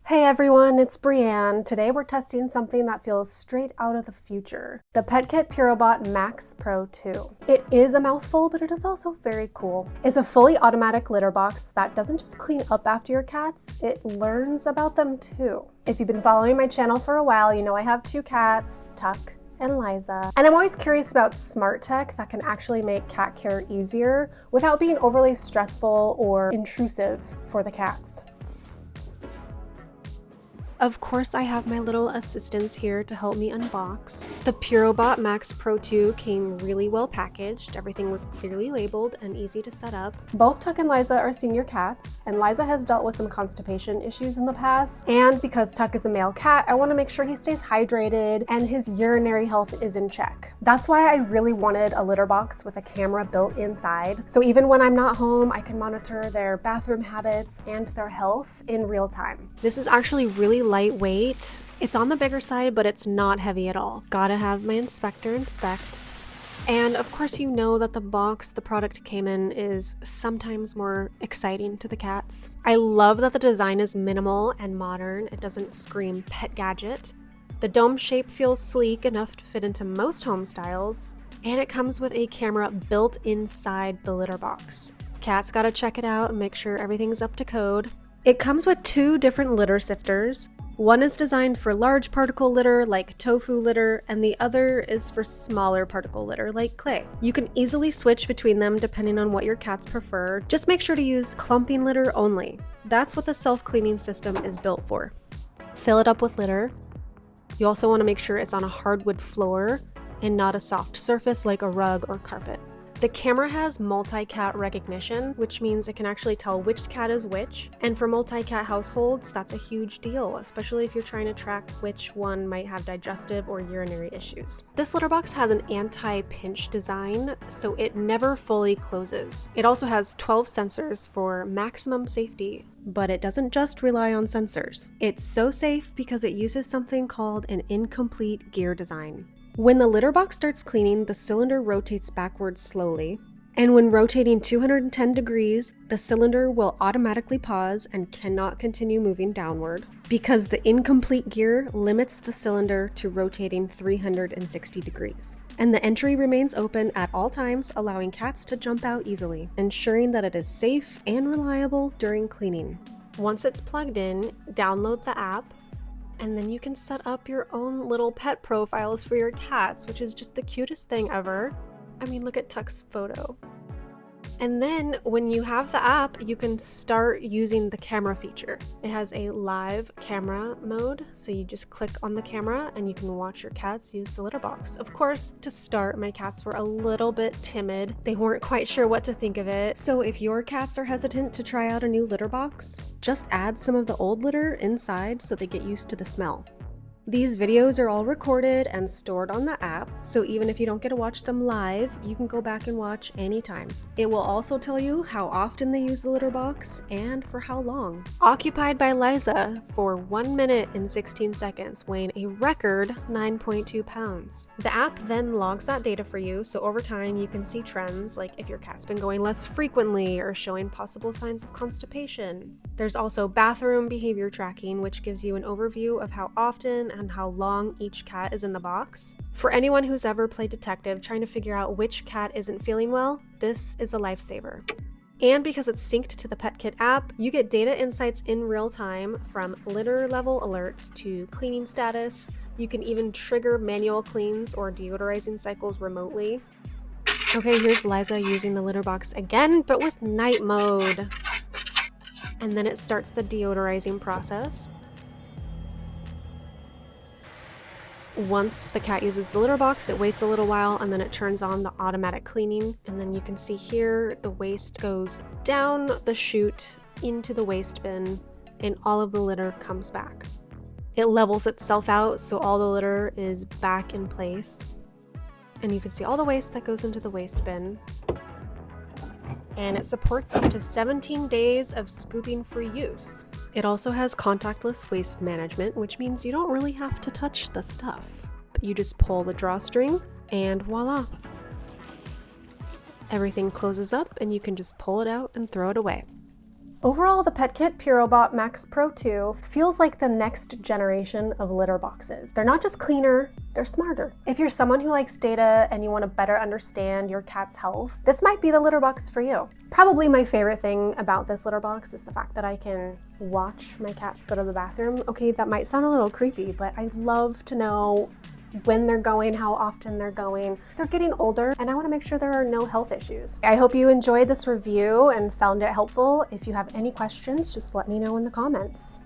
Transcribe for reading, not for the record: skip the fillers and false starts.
Hey everyone, it's Brianne. Today we're testing something that feels straight out of the future, the PETKIT Purobot Max Pro 2. It is a mouthful, but it is also very cool. It's a fully automatic litter box that doesn't just clean up after your cats, it learns about them too. If you've been following my channel for a while, you know I have two cats, Tuck and Liza. And I'm always curious about smart tech that can actually make cat care easier without being overly stressful or intrusive for the cats. Of course, I have my little assistants here to help me unbox. The Purobot Max Pro 2 came really well packaged. Everything was clearly labeled and easy to set up. Both Tuck and Liza are senior cats, and Liza has dealt with some constipation issues in the past. And because Tuck is a male cat, I want to make sure he stays hydrated and his urinary health is in check. That's why I really wanted a litter box with a camera built inside. So even when I'm not home, I can monitor their bathroom habits and their health in real time. This is actually really lightweight. It's on the bigger side, but it's not heavy at all. Gotta have my inspector inspect. And of course you know that the box the product came in is sometimes more exciting to the cats. I love that the design is minimal and modern. It doesn't scream pet gadget. The dome shape feels sleek enough to fit into most home styles. And it comes with a camera built inside the litter box. Cats gotta check it out and make sure everything's up to code. It comes with two different litter sifters. One is designed for large particle litter like tofu litter, and the other is for smaller particle litter like clay. You can easily switch between them depending on what your cats prefer. Just make sure to use clumping litter only. That's what the self-cleaning system is built for. Fill it up with litter. You also want to make sure it's on a hardwood floor and not a soft surface like a rug or carpet. The camera has multi-cat recognition, which means it can actually tell which cat is which. And for multi-cat households, that's a huge deal, especially if you're trying to track which one might have digestive or urinary issues. This litter box has an anti-pinch design, so it never fully closes. It also has 12 sensors for maximum safety, but it doesn't just rely on sensors. It's so safe because it uses something called an incomplete gear design. When the litter box starts cleaning, the cylinder rotates backwards slowly, and when rotating 210 degrees, the cylinder will automatically pause and cannot continue moving downward because the incomplete gear limits the cylinder to rotating 360 degrees. And the entry remains open at all times, allowing cats to jump out easily, ensuring that it is safe and reliable during cleaning. Once it's plugged in, download the app, and then you can set up your own little pet profiles for your cats, which is just the cutest thing ever. I mean, look at Tuck's photo. And then when you have the app, you can start using the camera feature. It has a live camera mode, so you just click on the camera and you can watch your cats use the litter box. Of course, to start, my cats were a little bit timid. They weren't quite sure what to think of it. So if your cats are hesitant to try out a new litter box, just add some of the old litter inside so they get used to the smell. These videos are all recorded and stored on the app, so even if you don't get to watch them live, you can go back and watch anytime. It will also tell you how often they use the litter box and for how long. Occupied by Liza for 1 minute and 16 seconds, weighing a record 9.2 pounds. The app then logs that data for you, so over time you can see trends like if your cat's been going less frequently or showing possible signs of constipation. There's also bathroom behavior tracking, which gives you an overview of how often and how long each cat is in the box. For anyone who's ever played detective trying to figure out which cat isn't feeling well, this is a lifesaver. And because it's synced to the PETKIT app, you get data insights in real time, from litter level alerts to cleaning status. You can even trigger manual cleans or deodorizing cycles remotely. Okay, here's Liza using the litter box again, but with night mode. And then it starts the deodorizing process. Once the cat uses the litter box, it waits a little while and then it turns on the automatic cleaning. And then you can see here the waste goes down the chute into the waste bin and all of the litter comes back. It levels itself out so all the litter is back in place. And you can see all the waste that goes into the waste bin. And it supports up to 17 days of scooping-free use. It also has contactless waste management, which means you don't really have to touch the stuff. You just pull the drawstring and voila. Everything closes up and you can just pull it out and throw it away. Overall, the PETKIT Purobot Max Pro 2 feels like the next generation of litter boxes. They're not just cleaner, they're smarter. If you're someone who likes data and you want to better understand your cat's health, this might be the litter box for you. Probably my favorite thing about this litter box is the fact that I can watch my cats go to the bathroom. Okay, that might sound a little creepy, but I love to know when they're going, how often they're going. They're getting older and I want to make sure there are no health issues. I hope you enjoyed this review and found it helpful. If you have any questions, just let me know in the comments.